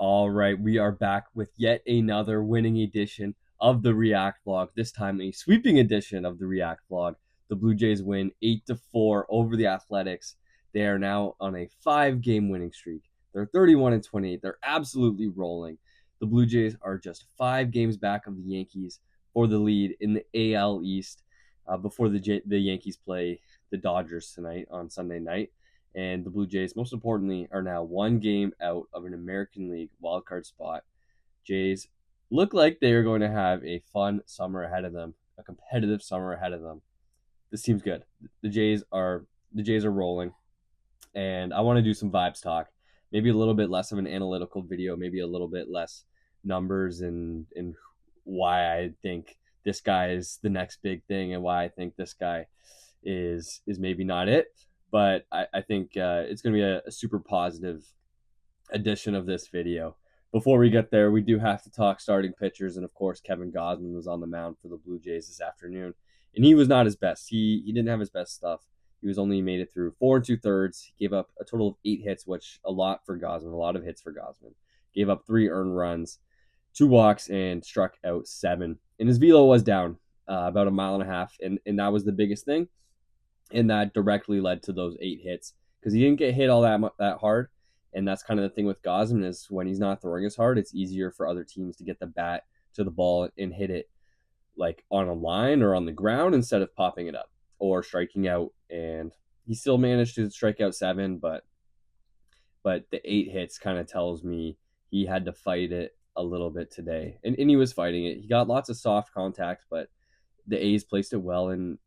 All right, we are back with yet another winning edition of the React Vlog. This time, a sweeping edition of the React Vlog. The Blue Jays win 8-4 over the Athletics. They are now on a 5-game winning streak. They're 31-28. They're absolutely rolling. The Blue Jays are just 5 games back of the Yankees for the lead in the AL East before the Yankees play the Dodgers tonight on Sunday night. And the Blue Jays, most importantly, are now 1 game out of an American League wildcard spot. Jays look like they are going to have a fun summer ahead of them, a competitive summer ahead of them. This team's good. The Jays are rolling, and I want to do some vibes talk. Maybe a little bit less of an analytical video, maybe a little bit less numbers and why I think this guy is the next big thing and why I think this guy is maybe not it. But I think it's going to be a super positive edition of this video. Before we get there, we do have to talk starting pitchers, and of course, Kevin Gausman was on the mound for the Blue Jays this afternoon, and he was not his best. He didn't have his best stuff. He was only made it through 4 2/3. He gave up a total of 8 hits, which a lot for Gausman, a lot of hits for Gausman. Gave up 3 earned runs, 2 walks, and struck out 7. And his velo was down about a mile and a half, and that was the biggest thing. And that directly led to those 8 hits because he didn't get hit all that hard. And that's kind of the thing with Gausman is when he's not throwing as hard, it's easier for other teams to get the bat to the ball and hit it like on a line or on the ground instead of popping it up or striking out. And he still managed to strike out 7, but the 8 hits kind of tells me he had to fight it a little bit today. And he was fighting it. He got lots of soft contact, but the A's placed it well. And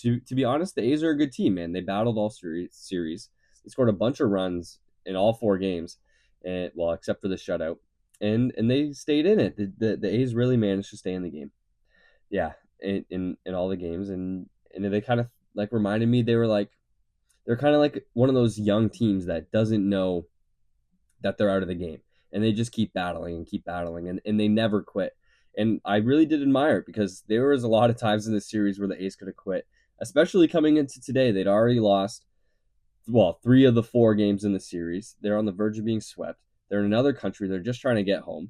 to be honest, the A's are a good team, man. They battled all series. They scored a bunch of runs in all 4 games, and well, except for the shutout. And they stayed in it. The A's really managed to stay in the game. Yeah, in all the games. And they kind of like reminded me they're kind of like one of those young teams that doesn't know that they're out of the game. And they just keep battling and keep battling, and they never quit. And I really did admire it because there was a lot of times in the series where the A's could have quit, especially coming into today. They'd already lost, 3 of the 4 games in the series. They're on the verge of being swept. They're in another country. They're just trying to get home.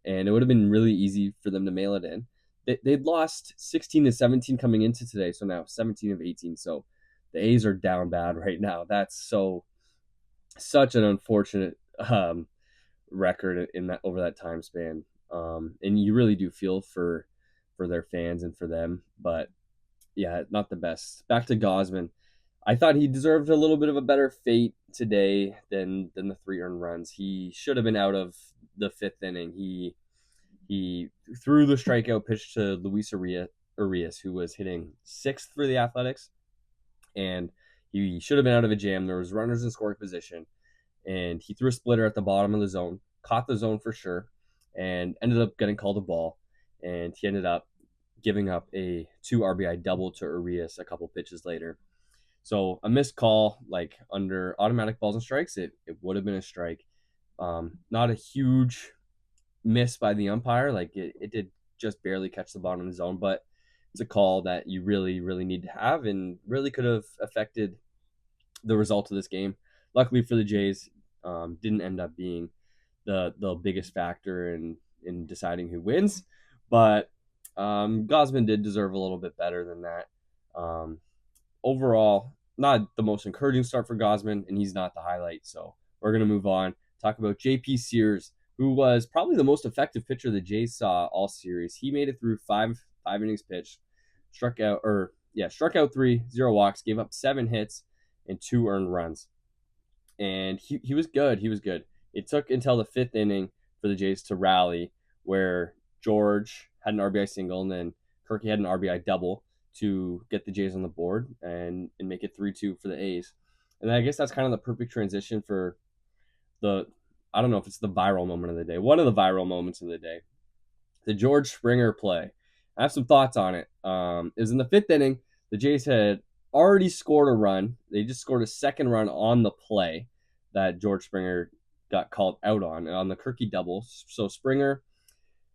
And it would have been really easy for them to mail it in. They'd lost 16-17 coming into today, so now 17 of 18. So the A's are down bad right now. That's such an unfortunate record in that over that time span. And you really do feel for their fans and for them. But yeah, not the best. Back to Gausman. I thought he deserved a little bit of a better fate today than the 3 earned runs. He should have been out of the 5th inning. He threw the strikeout pitch to Luis Urias, who was hitting 6th for the Athletics, and he should have been out of a jam. There was runners in scoring position, and he threw a splitter at the bottom of the zone, caught the zone for sure, and ended up getting called a ball. And he ended up giving up a 2 RBI double to Urias a couple pitches later. So a missed call, like under automatic balls and strikes, it would have been a strike. Not a huge miss by the umpire. Like it did just barely catch the bottom of the zone, but it's a call that you really, really need to have and really could have affected the result of this game. Luckily for the Jays, didn't end up being the biggest factor in deciding who wins, but Gausman did deserve a little bit better than that. Overall, not the most encouraging start for Gausman, and he's not the highlight. So we're going to move on, talk about JP Sears, who was probably the most effective pitcher the Jays saw all series. He made it through five innings pitched, struck out 3, 0 walks, gave up 7 hits and 2 earned runs. And he was good. He was good. It took until the 5th inning for the Jays to rally, where George had an RBI single and then Kirky had an RBI double to get the Jays on the board and make it 3-2 for the A's. And I guess that's kind of the perfect transition for I don't know if it's the viral moment of the day, one of the viral moments of the day, the George Springer play. I have some thoughts on it. It was in the 5th inning. The Jays had already scored a run. They just scored a second run on the play that George Springer got called out on the Kirky double. So Springer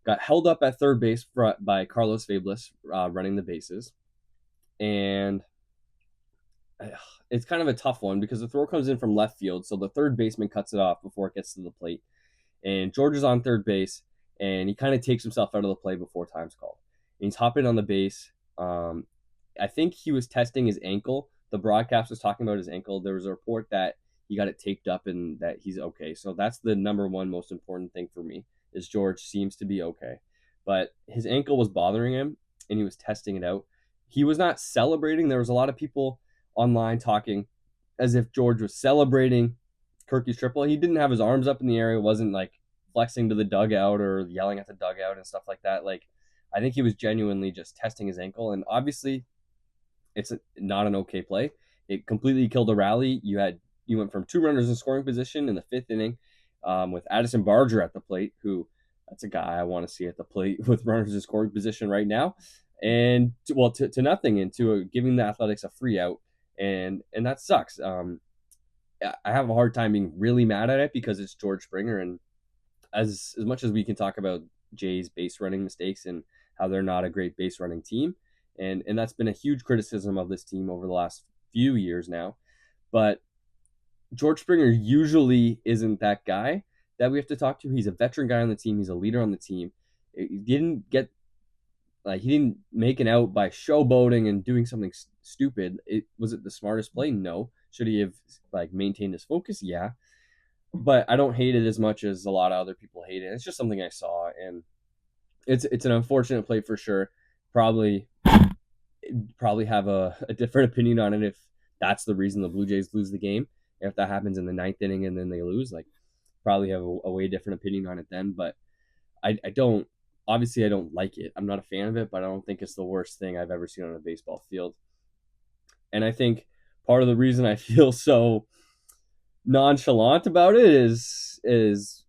got held up at third base by Carlos Fablis running the bases. And it's kind of a tough one because the throw comes in from left field, so the third baseman cuts it off before it gets to the plate. and George is on third base, and he kind of takes himself out of the play before time's called. And he's hopping on the base. I think he was testing his ankle. The broadcast was talking about his ankle. There was a report that he got it taped up and that he's okay. So that's the number one most important thing for me is George seems to be okay. But his ankle was bothering him and he was testing it out. He was not celebrating. There was a lot of people online talking as if George was celebrating Kirky's triple. He didn't have his arms up in the air. It wasn't like flexing to the dugout or yelling at the dugout and stuff like that. Like, I think he was genuinely just testing his ankle. And obviously, it's not an okay play. It completely killed a rally. You went from 2 runners in scoring position in the 5th inning with Addison Barger at the plate, who that's a guy I want to see at the plate with runners in scoring position right now, and to nothing, and to giving the Athletics a free out, and that sucks. I have a hard time being really mad at it because it's George Springer, and as much as we can talk about Jay's base running mistakes and how they're not a great base running team, and that's been a huge criticism of this team over the last few years now, but George Springer usually isn't that guy that we have to talk to. He's a veteran guy on the team. He's a leader on the team. He didn't make an out by showboating and doing something stupid. Was it the smartest play? No. Should he have maintained his focus? Yeah. But I don't hate it as much as a lot of other people hate it. It's just something I saw, and it's an unfortunate play for sure. Probably have a different opinion on it if that's the reason the Blue Jays lose the game. If that happens in the 9th inning and then they lose, probably have a way different opinion on it then. But I don't like it. I'm not a fan of it, but I don't think it's the worst thing I've ever seen on a baseball field. And I think part of the reason I feel so nonchalant about it is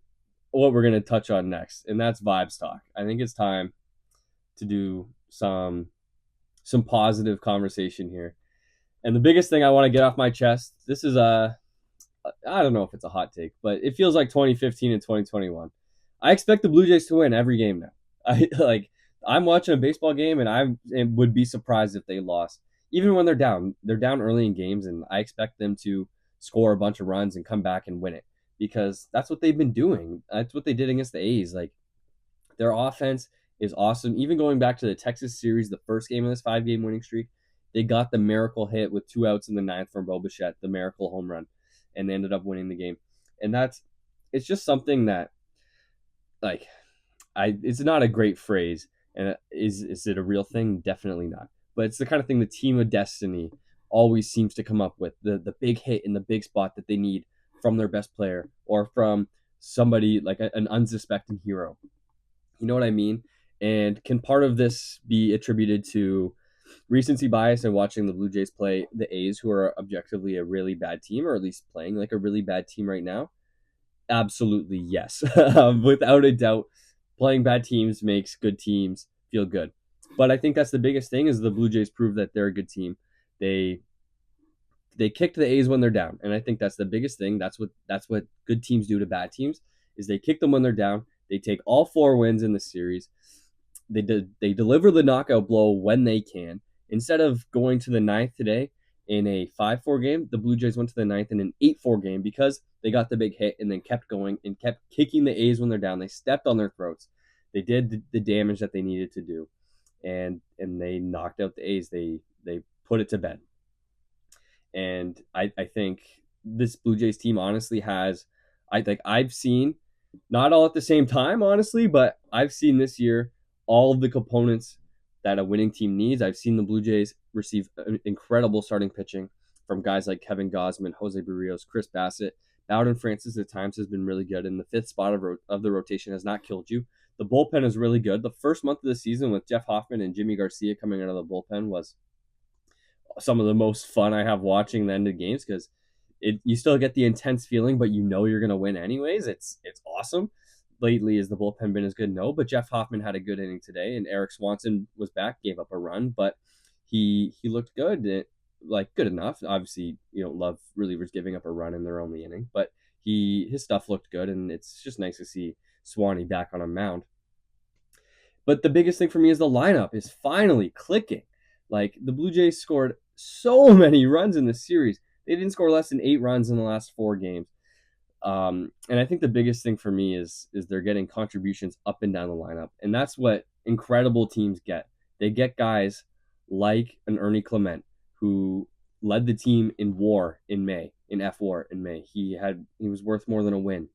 what we're going to touch on next, and that's vibes talk. I think it's time to do some positive conversation here. And the biggest thing I want to get off my chest, this is I don't know if it's a hot take, but it feels like 2015 and 2021. I expect the Blue Jays to win every game now. I'm watching a baseball game and I would be surprised if they lost. Even when they're down early in games, and I expect them to score a bunch of runs and come back and win it because that's what they've been doing. That's what they did against the A's. Their offense is awesome. Even going back to the Texas series, the first game of this 5-game winning streak, they got the miracle hit with 2 outs in the 9th from Bo Bichette, the miracle home run, and they ended up winning the game. And it's just something that, it's not a great phrase. And is it a real thing? Definitely not. But it's the kind of thing the team of destiny always seems to come up with, the big hit in the big spot that they need from their best player or from somebody like an unsuspecting hero. You know what I mean? And can part of this be attributed to recency bias and watching the Blue Jays play the A's, who are objectively a really bad team, or at least playing like a really bad team right now? Absolutely, yes. Without a doubt, playing bad teams makes good teams feel good. But I think that's the biggest thing is the Blue Jays prove that they're a good team. They kicked the A's when they're down, and I think that's the biggest thing. That's what good teams do to bad teams is they kick them when they're down. They take all 4 wins in the series. They deliver the knockout blow when they can. Instead of going to the 9th today in a 5-4 game, the Blue Jays went to the 9th in an 8-4 game because they got the big hit and then kept going and kept kicking the A's when they're down. They stepped on their throats. They did the damage that they needed to do, and they knocked out the A's. They put it to bed. And I think this Blue Jays team honestly has, I've seen, not all at the same time, honestly, but I've seen this year all of the components that a winning team needs. I've seen the Blue Jays receive incredible starting pitching from guys like Kevin Gausman, Jose Barrios, Chris Bassett. Bowden Francis at times has been really good, and the 5th spot of the rotation has not killed you. The bullpen is really good. The first month of the season with Jeff Hoffman and Jimmy Garcia coming out of the bullpen was some of the most fun I have watching the end of games because you still get the intense feeling, but you know you're going to win anyways. It's awesome. Lately, is the bullpen been as good? No, but Jeff Hoffman had a good inning today, and Eric Swanson was back, gave up a run, but he looked good, good enough. Obviously, you don't love relievers giving up a run in their only inning, but his stuff looked good, and it's just nice to see Swanee back on a mound. But the biggest thing for me is the lineup is finally clicking. The Blue Jays scored so many runs in this series. They didn't score less than 8 runs in the last 4 games. And I think the biggest thing for me is they're getting contributions up and down the lineup, and that's what incredible teams get. They get guys like an Ernie Clement who led the team in WAR in May, in F WAR in May. He was worth more than a win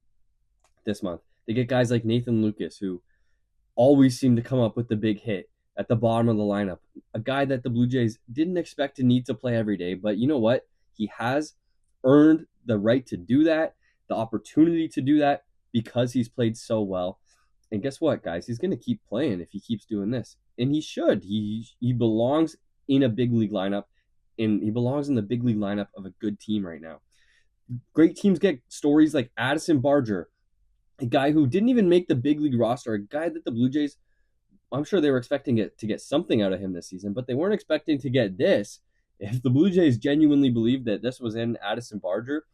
this month. They get guys like Nathan Lucas who always seem to come up with the big hit at the bottom of the lineup. A guy that the Blue Jays didn't expect to need to play every day, but you know what? He has earned the right to do that, the opportunity to do that because he's played so well. And guess what, guys? He's going to keep playing if he keeps doing this. And he should. He belongs in a big league lineup, and he belongs in the big league lineup of a good team right now. Great teams get stories like Addison Barger, a guy who didn't even make the big league roster, a guy that the Blue Jays, I'm sure they were expecting to get something out of him this season, but they weren't expecting to get this. If the Blue Jays genuinely believed that this was in Addison Barger,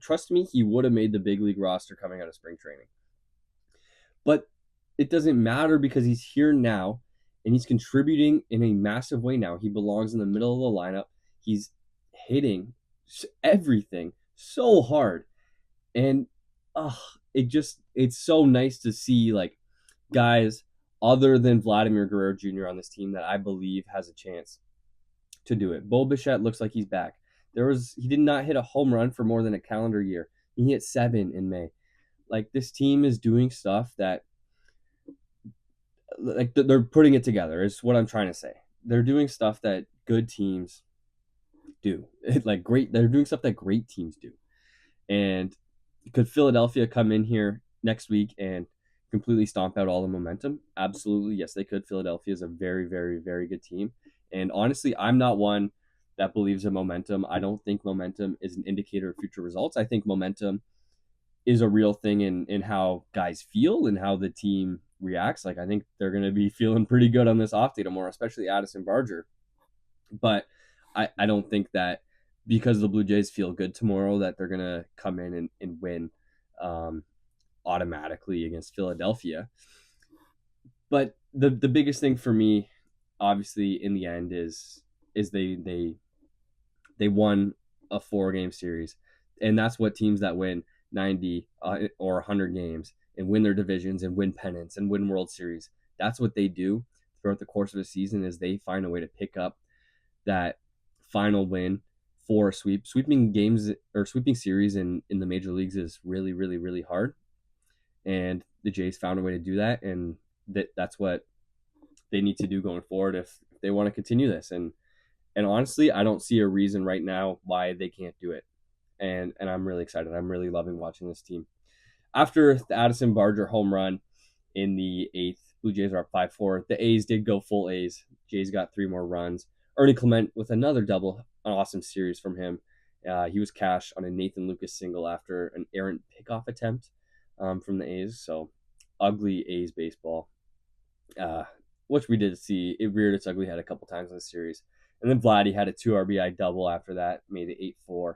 trust me, he would have made the big league roster coming out of spring training. But it doesn't matter because he's here now and he's contributing in a massive way now. He belongs in the middle of the lineup. He's hitting everything so hard. And it's so nice to see like guys other than Vladimir Guerrero Jr. on this team that I believe has a chance to do it. Bo Bichette looks like he's back. He did not hit a home run for more than a calendar year. He hit 7 in May. Like this team is doing stuff that like they're putting it together. Is what I'm trying to say. They're doing stuff that good teams do. They're doing stuff that great teams do. And could Philadelphia come in here next week and completely stomp out all the momentum? Absolutely. Yes, they could. Philadelphia is a very, very, very good team. And honestly, I'm not one that believes in momentum. I don't think momentum is an indicator of future results. I think momentum is a real thing in how guys feel and how the team reacts. Like I think they're going to be feeling pretty good on this off day tomorrow, especially Addison Barger. But I don't think that because the Blue Jays feel good tomorrow that they're going to come in and win automatically against Philadelphia. But the biggest thing for me, obviously, in the end is they won a 4-game series, and that's what teams that win 90 or 100 games and win their divisions and win pennants and win World Series. That's what they do throughout the course of the season is they find a way to pick up that final win for a sweep. Sweeping games or sweeping series in the major leagues is really, really, really hard. And the Jays found a way to do that. And that's what they need to do going forward if they want to continue this. And honestly, I don't see a reason right now why they can't do it. And I'm really excited. I'm really loving watching this team. After the Addison Barger home run in the 8th, Blue Jays are up 5-4. The A's did go full A's. Jays got 3 more runs. Ernie Clement with another double, an awesome series from him. He was cashed on a Nathan Lucas single after an errant pickoff attempt from the A's. So ugly A's baseball, which we did see. It reared its ugly head a couple times in the series. And then Vladdy had a 2 RBI double after that, made it 8-4.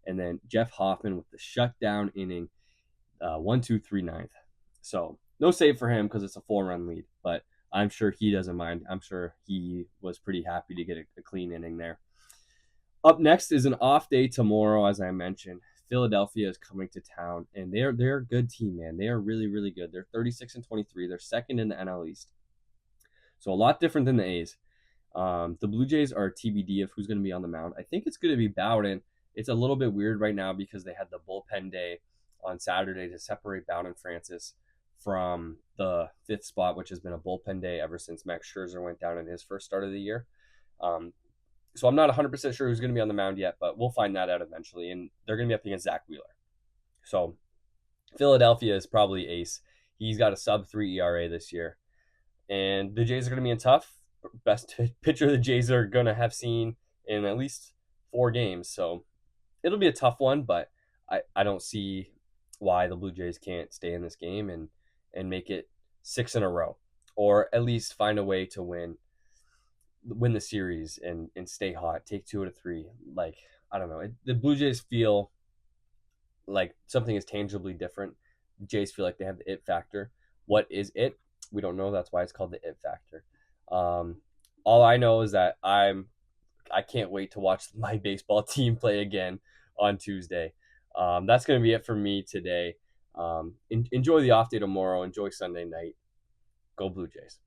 And then Jeff Hoffman with the shutdown inning, 1-2-3 ninth. So no save for him because it's a 4-run lead, but I'm sure he doesn't mind. I'm sure he was pretty happy to get a clean inning there. Up next is an off day tomorrow, as I mentioned. Philadelphia is coming to town, and they're a good team, man. They are really, really good. They're 36-23. They're second in the NL East. So a lot different than the A's. The Blue Jays are TBD of who's going to be on the mound. I think it's going to be Bowden. It's a little bit weird right now because they had the bullpen day on Saturday to separate Bowden and Francis from the 5th spot, which has been a bullpen day ever since Max Scherzer went down in his first start of the year. So I'm not 100% sure who's going to be on the mound yet, but we'll find that out eventually. And they're going to be up against Zach Wheeler. So Philadelphia is probably ace. He's got a sub-3 ERA this year. And the Jays are going to be in tough. Best pitcher the Jays are going to have seen in at least 4 games. So it'll be a tough one, but I don't see why the Blue Jays can't stay in this game and make it 6 in a row, or at least find a way to win the series and stay hot, take 2 out of 3. Like, I don't know. The Blue Jays feel like something is tangibly different. The Jays feel like they have the it factor. What is it? We don't know. That's why it's called the it factor. All I know is that I can't wait to watch my baseball team play again on Tuesday. That's going to be it for me today. Enjoy the off day tomorrow. Enjoy Sunday night. Go Blue Jays.